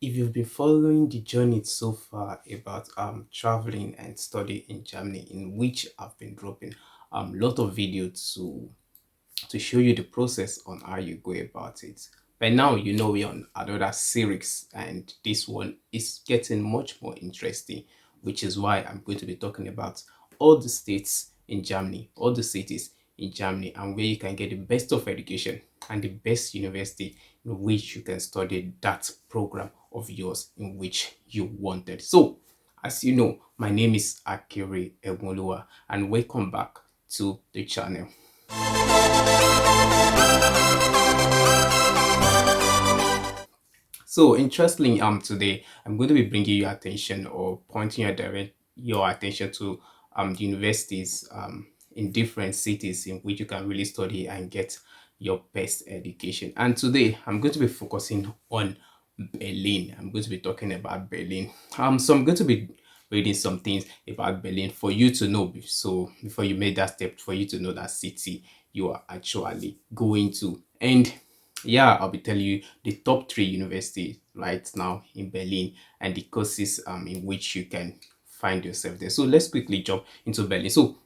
if you've been following the journey so far about traveling and study in Germany, in which I've been dropping lot of videos to show you the process on how you go about it. But now you know we're on another series, and this one is getting much more interesting, which is why I'm going to be talking about all the states in Germany, all the cities in Germany, and where you can get the best of education and the best university in which you can study that program of yours in which you wanted. So, as you know, my name is Akere Egmolua, and welcome back to the channel. So interestingly, today I'm going to be bringing your attention or pointing your attention to the universities in different cities in which you can really study and get your best education. And today I'm going to be focusing on Berlin. I'm going to be talking about Berlin. So I'm going to be reading some things about Berlin for you to know. So before you make that step, for you to know that city you are actually going to. And yeah, I'll be telling you the top three universities right now in Berlin and the courses in which you can find yourself there. So let's quickly jump into Berlin. So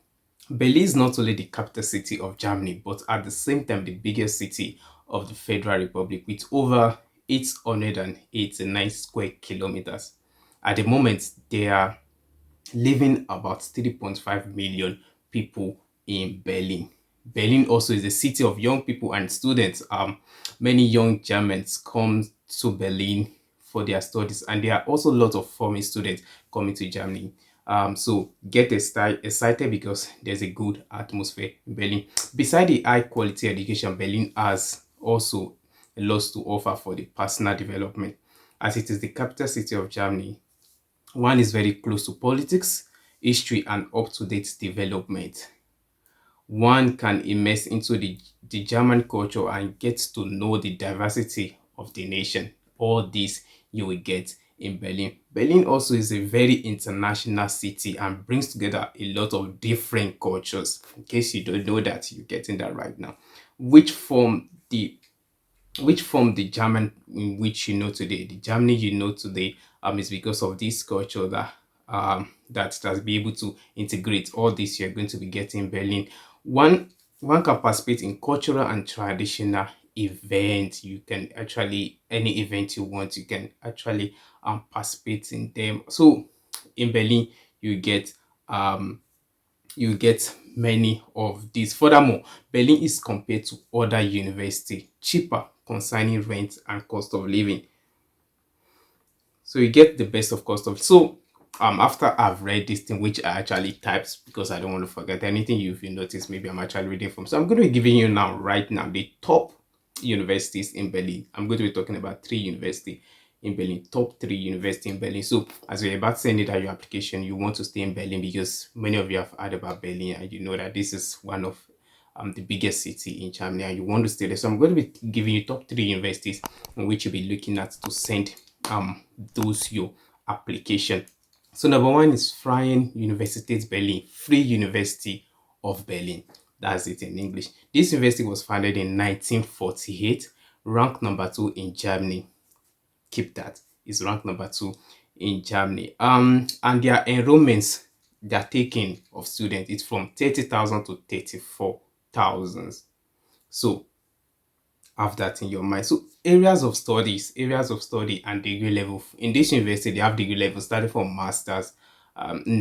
Berlin is not only the capital city of Germany, but at the same time the biggest city of the Federal Republic with over 889 square kilometers. At the moment, there are living about 3.5 million people in Berlin. Berlin also is a city of young people and students. Many young Germans come to Berlin for their studies, and there are also lots of foreign students coming to Germany. So get excited because there's a good atmosphere in Berlin. Beside the high quality education, Berlin has also a lot to offer for the personal development, as it is the capital city of Germany. One is very close to politics, history, and up-to-date development. One can immerse into the German culture and get to know the diversity of the nation. All this you will get in Berlin. Berlin also is a very international city and brings together a lot of different cultures. In case you don't know that, you're getting that right now. Which form the the German in which you know today. The Germany you know today is because of this culture that's be able to integrate all this you're going to be getting in Berlin. One can participate in cultural and traditional events. You can actually any event you want, you can actually participate in them. So in Berlin um you get many of these. Furthermore, Berlin is compared to other universities cheaper concerning rent and cost of living. So you get the best of cost of. So after I've read this thing, which I actually typed because I don't want to forget anything you've noticed, maybe I'm actually reading from. So I'm going to be giving you now, right now, the top universities in Berlin. I'm going to be talking about three universities in Berlin, top three university in Berlin. So as you're about sending out your application, you want to stay in Berlin because many of you have heard about Berlin and you know that this is one of the biggest city in Germany and you want to stay there. So I'm going to be giving you top three universities in which you'll be looking at to send those your application. So number one is Freie Universität Berlin, Free University of Berlin. That's it in English. This university was founded in 1948, ranked number two in Germany. Keep that. It's ranked number two in Germany. And their enrollments they're taking of students it's from 30,000 to 34,000. So have that in your mind. So areas of study and degree level. In this university, they have degree level starting from masters,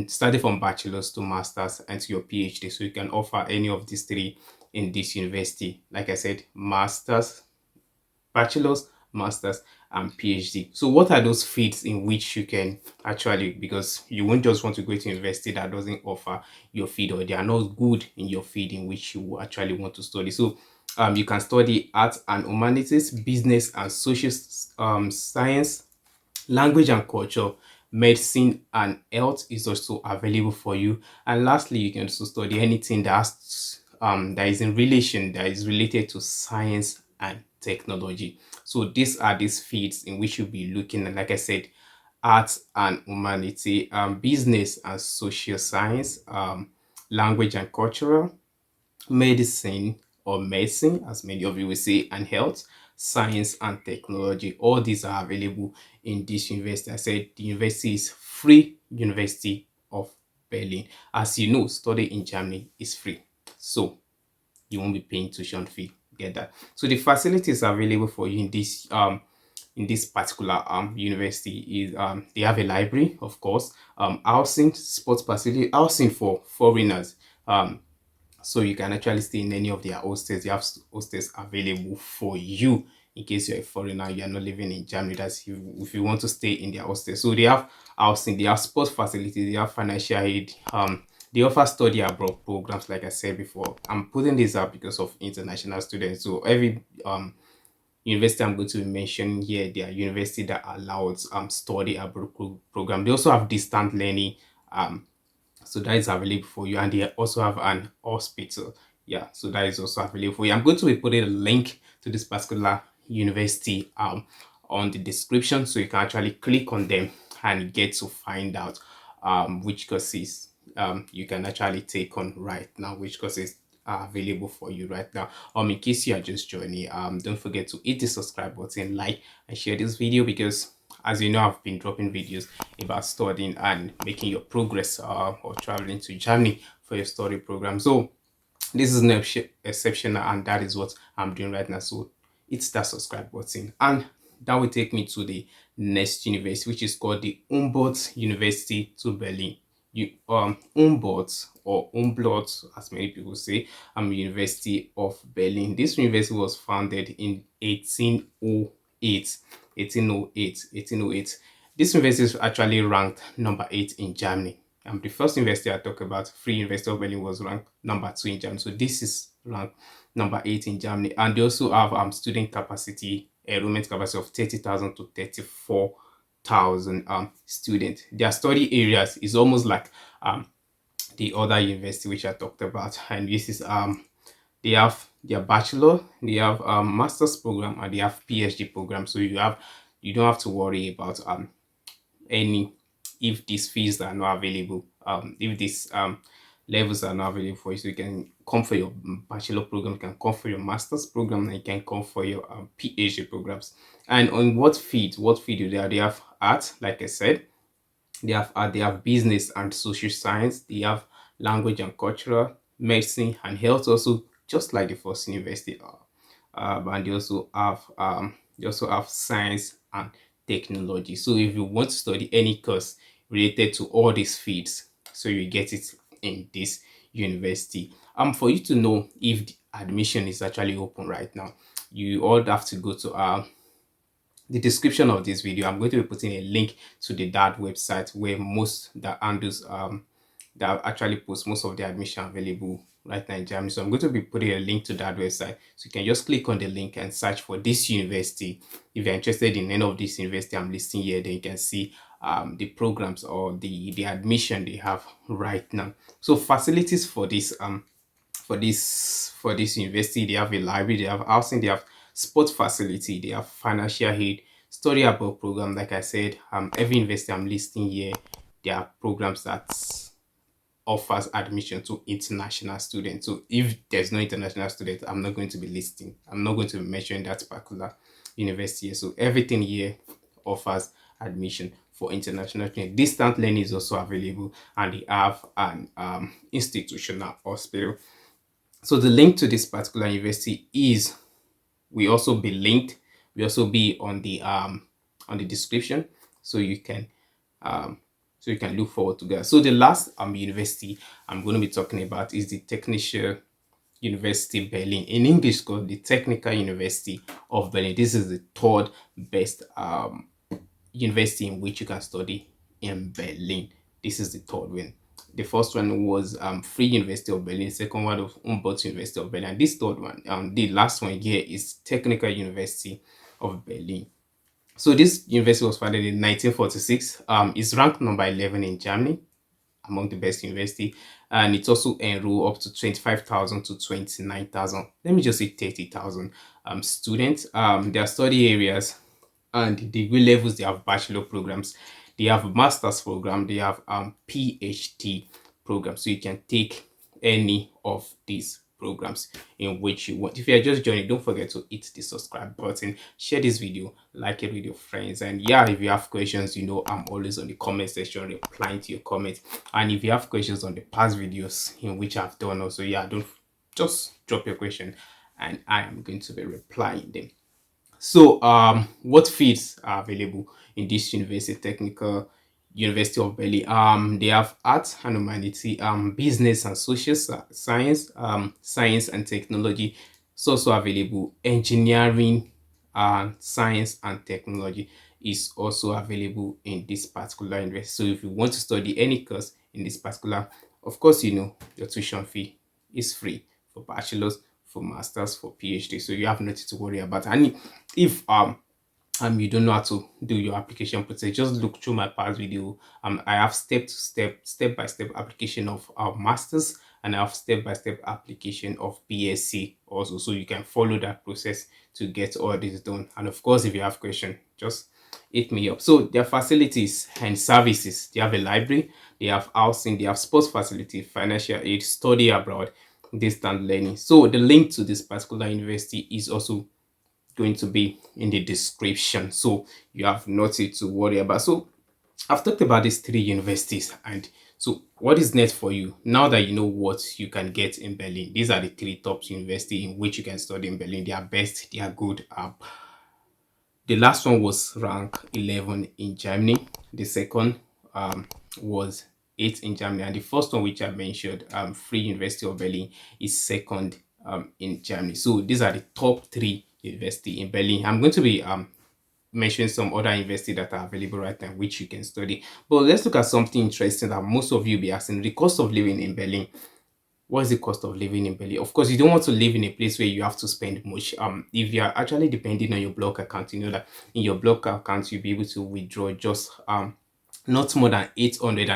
starting from bachelor's to masters and to your PhD. So you can offer any of these three in this university. Like I said, masters, bachelor's, master's, and PhD. So what are those fields in which you can actually, because you won't just want to go to university that doesn't offer your field or they are not good in your field in which you actually want to study. So you can study arts and humanities, business and social science, language and culture, medicine and health is also available for you. And lastly, you can also study anything that is in relation that is related to science and technology. So these are these fields in which you'll be looking at, like I said, arts and humanity, business and social science, language and cultural, medicine or medicine, as many of you will say, and health, science, and technology. All these are available in this university. I said the university is Free University of Berlin. As you know, study in Germany is free. So you won't be paying tuition fee. Get that? So the facilities available for you in this particular university is they have a library, of course, housing, sports facility, housing for foreigners. So you can actually stay in any of their hostels. They have hostels available for you in case you're a foreigner, you're not living in Germany. That's if you want to stay in their hostel. So they have housing, they have sports facilities, they have financial aid. They offer study abroad programs, like I said before. I'm putting this up because of international students. So every university I'm going to be mentioning here, they are university that allows study abroad program. They also have distant learning, so that is available for you, and they also have an hospital. Yeah, so that is also available for you. I'm going to be putting a link to this particular university on the description, so you can actually click on them and get to find out which courses you can actually take on right now, which courses are available for you right now. In case you are just joining, don't forget to hit the subscribe button, like, and share this video, because as you know, I've been dropping videos about studying and making your progress or traveling to Germany for your study program. So this is no exceptional, and that is what I'm doing right now. So it's that subscribe button, and that will take me to the next university, which is called the Humboldt-University to Berlin. Humboldt, or Humboldt, as many people say, University of Berlin. This university was founded in 1808. 1808. This university is actually ranked number 8 in Germany. The first university I talk about, Free University of Berlin, was ranked number 2 in Germany. So this is ranked number 8 in Germany. And they also have student capacity, enrollment capacity of 30,000 to 34,000 students. Their study areas is almost like the other university which I talked about. And this is they have their bachelor, they have master's program, and they have PhD program. So you don't have to worry about any, if these fees are not available, if these levels are not available for you. So you can come for your bachelor program, you can come for your master's program, and you can come for your PhD programs. And on what field do they have art, like I said, they have art, they have business and social science, they have language and cultural, medicine and health, also just like the first university. And they also have science and technology. So if you want to study any course related to all these fields, so you get it in this university. For you to know if the admission is actually open right now, you all have to go to the description of this video. I'm going to be putting a link to the DAAD website, where most that handles that actually posts most of the admission available right now in Germany. So I'm going to be putting a link to that website, so you can just click on the link and search for this university. If you're interested in any of this university I'm listing here, then you can see the programs or the admission they have right now. So facilities for this university, they have a library, they have housing, they have sports facility, they have financial aid, study abroad program. Like I said, every university I'm listing here, there are programs that offers admission to international students. So if there's no international student, I'm not going to be mentioning that particular university. So everything here offers admission for international students. Distant learning is also available, and they have an institutional hospital. So the link to this particular university will also be linked. We also be on the description, so you can look forward to that. So the last university I'm going to be talking about is the Technische University Berlin. In English, called the Technical University of Berlin. This is the third best university in which you can study in Berlin. This is the third one. The first one was Free University of Berlin. Second one of Humboldt-University of Berlin. And this third one, the last one here, is Technical University of Berlin. So this university was founded in 1946. It's ranked number 11 in Germany among the best university, and it also enroll up to 25,000 to 29,000. Let me just say 30,000 students. Their study areas and the degree levels, they have bachelor programs, they have a master's program, they have PhD program. So you can take any of these programs in which you want. If you're just joining, don't forget to hit the subscribe button, share this video, like it with your friends, and yeah, if you have questions, I'm always on the comment section replying to your comments. And if you have questions on the past videos in which I've done also, yeah, don't just drop your question and I am going to be replying them. So, what fields are available in this university? Technical University of Berlin. They have arts and humanity, business and social science, science and technology. It's also available. Engineering and science and technology is also available in this particular university. So, if you want to study any course in this particular, of course, your tuition fee is free for bachelor's, for masters, for PhD. So you have nothing to worry about. And if you don't know how to do your application process, just look through my past video. I have step by step application of our masters, and I have step by step application of BSc also, so you can follow that process to get all this done. And of course, if you have question, just hit me up. So their facilities and services: they have a library, they have housing, they have sports facility, financial aid, study abroad, distant learning. So the link to this particular university is also going to be in the description, so you have nothing to worry about. So I've talked about these three universities, and so what is next for you now that you know what you can get in Berlin? These are the three top universities in which you can study in Berlin. They are best, they are good. The last one was rank 11 in Germany. The second was 8 in Germany. And the first one, which I mentioned, Free University of Berlin, is second in Germany. So these are the top three university in Berlin. I'm going to be mentioning some other universities that are available right now, which you can study. But let's look at something interesting that most of you be asking: the cost of living in Berlin. What is the cost of living in Berlin? Of course, you don't want to live in a place where you have to spend much. If you are actually depending on your block account, you know that in your block account you'll be able to withdraw just not more than 800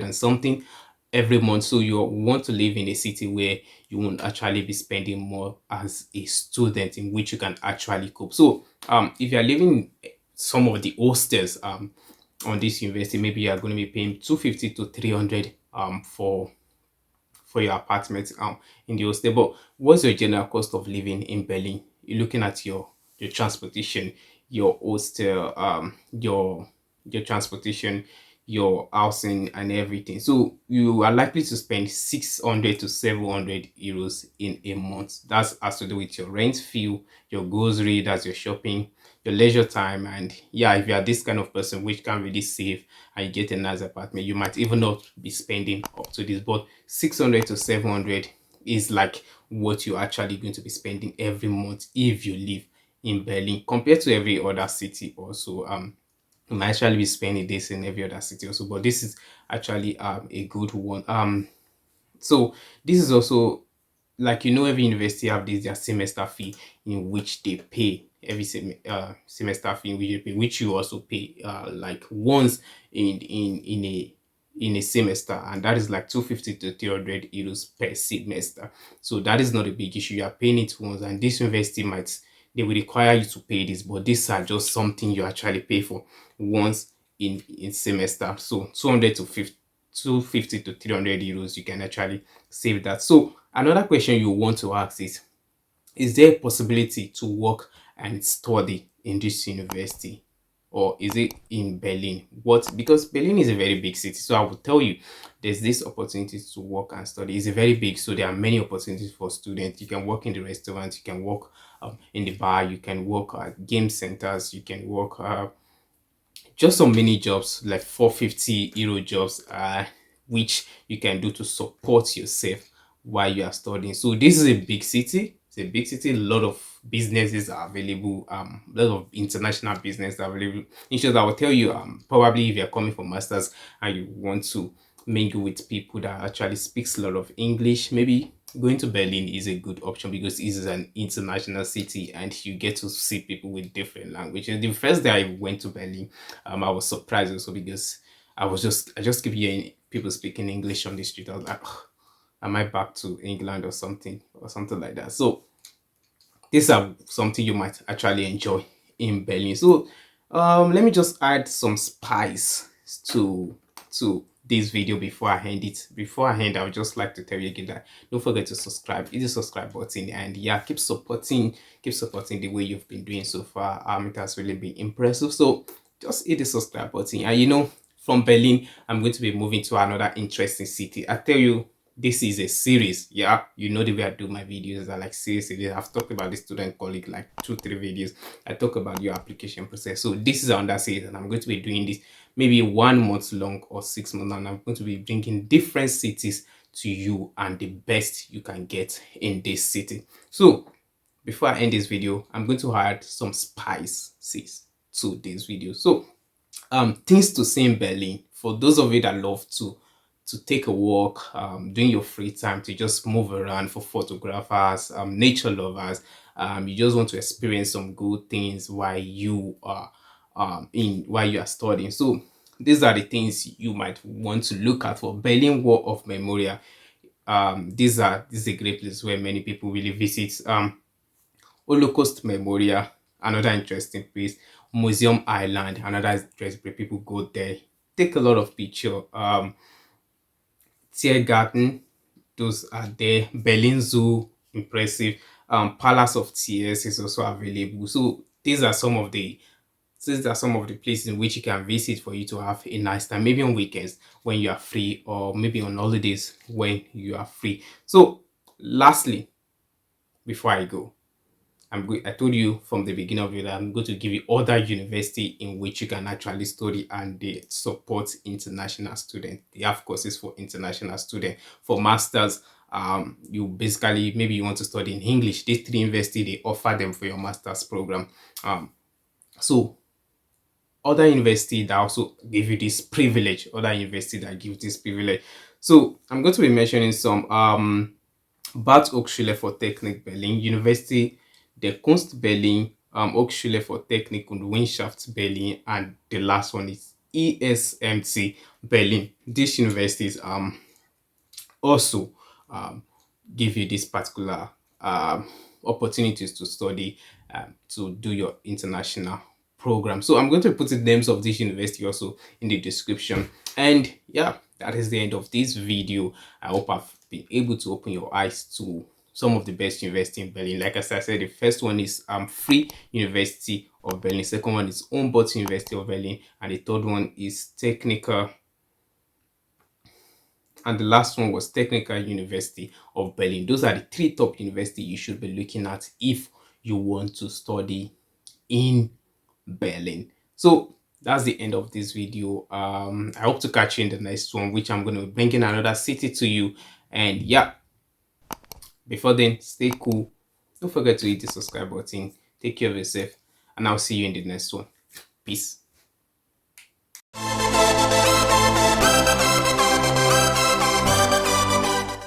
and something every month. So you want to live in a city where you won't actually be spending more as a student, in which you can actually cope. So if you are living in some of the hostels on this university, maybe you are going to be paying 250 to 300 for your apartment in the hostel. But what's your general cost of living in Berlin? You're looking at your transportation, your hostel, your transportation, your housing, and everything. So you are likely to spend 600 to 700 euros in a month. That's has to do with your rent, fuel, your grocery, that's your shopping, your leisure time. And yeah, if you are this kind of person which can really save and you get a nice apartment, you might even not be spending up to this. But 600 to 700 is like what you're actually going to be spending every month if you live in Berlin, compared to every other city also. You might actually be spending this in every other city also, but this is actually a good one. So this is also, like, every university have this their semester fee in which they pay every semester fee in which you pay, which you also pay like once in a semester, and that is like 250 to 300 euros per semester. So that is not a big issue. You are paying it once, and this university might, they will require you to pay this, but these are just something you actually pay for once in semester. So 250 to 300 euros, you can actually save that. So another question you want to ask is there a possibility to work and study in this university, or is it in Berlin? Because Berlin is a very big city, so I will tell you there's this opportunity to work and study. It's a very big, so there are many opportunities for students. You can work in the restaurant, you can work in the bar, you can work at game centers, you can work just some mini jobs, like 450 euro jobs, which you can do to support yourself while you are studying. So this is a big city. It's a big city. A lot of businesses are available. A lot of international business are available. In short, I will tell you, probably if you're coming for masters and you want to mingle with people that actually speaks a lot of English, maybe going to Berlin is a good option, because it is an international city and you get to see people with different languages. The first day I went to Berlin, I was surprised also, because I just keep hearing people speaking English on the street. I was like, "Ugh, am I back to England or something like that?" So these are something you might actually enjoy in Berlin. So let me just add some spice to this video before I end it. Before I end, I would just like to tell you again that don't forget to subscribe, hit the subscribe button, and yeah, keep supporting the way you've been doing so far. It has really been impressive. So just hit the subscribe button. And from Berlin, I'm going to be moving to another interesting city. I tell you, this is a series. Yeah, you know the way I do my videos are like series. I've talked about the student colleague like 2-3 videos. I talk about your application process. So this is another series, and I'm going to be doing this maybe 1 month long or 6 months, and I'm going to be bringing different cities to you and the best you can get in this city. So before I end this video, I'm going to add some spices to this video. So things to see in Berlin for those of you that love to take a walk, during your free time, to just move around, for photographers, nature lovers, you just want to experience some good things while you are while you are studying. So these are the things you might want to look at for Berlin Wall of Memorial. This is a great place where many people really visit. Holocaust Memorial, another interesting place. Museum Island, another interesting place. People go there, take a lot of picture. Tiergarten, those are there. Berlin Zoo, impressive. Palace of Tears is also available. So these are some of the places in which you can visit for you to have a nice time, maybe on weekends when you are free, or maybe on holidays when you are free. So lastly, before I go, I told you from the beginning of it that I'm going to give you other university in which you can actually study, and they support international students. They have courses for international students. For masters, you basically, maybe you want to study in English. These 3 university, they offer them for your master's program. So other university that also give you this privilege, other university that give this privilege. So I'm going to be mentioning some. Bad Hochschule für Technik Berlin, University der Kunst Berlin, Hochschule für Technik und Wissenschaft Berlin, and the last one is ESMC Berlin. These universities also give you this particular opportunities to study, to do your international program. So I'm going to put the names of this university also in the description. And yeah, that is the end of this video. I hope I've been able to open your eyes to some of the best university in Berlin. Like I said, the first one is Freie University of Berlin. Second one is Humboldt-University of Berlin, and the third one is Technische, and the last one was Technical University of Berlin. Those are the 3 top universities you should be looking at if you want to study in Berlin. So that's the end of this video. I hope to catch you in the next one, which I'm going to be bringing another city to you. And yeah, before then, stay cool. Don't forget to hit the subscribe button. Take care of yourself, and I'll see you in the next one. Peace.